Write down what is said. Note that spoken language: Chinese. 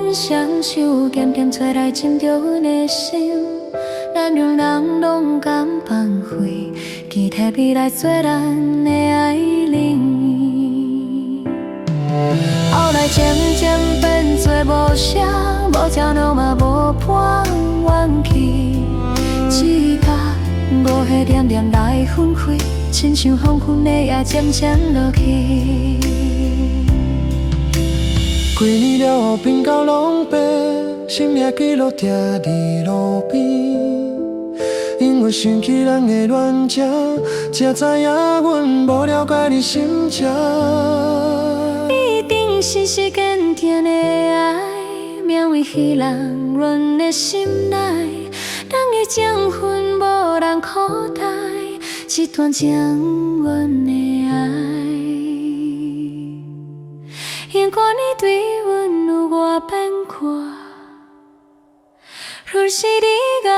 阮双手渐渐找来浸着阮的心，咱两人拢甘放开，期待未来做咱的爱人。后来渐渐变做无声，无吵闹嘛无伴怨气，只甲五岁点点来分开，亲像黄昏的夜渐渐落去。几年了后变到狼狈，心也记录定伫路边。因为想起咱的恋情，才知影阮无了解你心情。你一定是坚定的爱，名为彼人阮的心内。咱的情分无人靠待，一段情愿的爱。如果你对阮有外变卦，若是你甲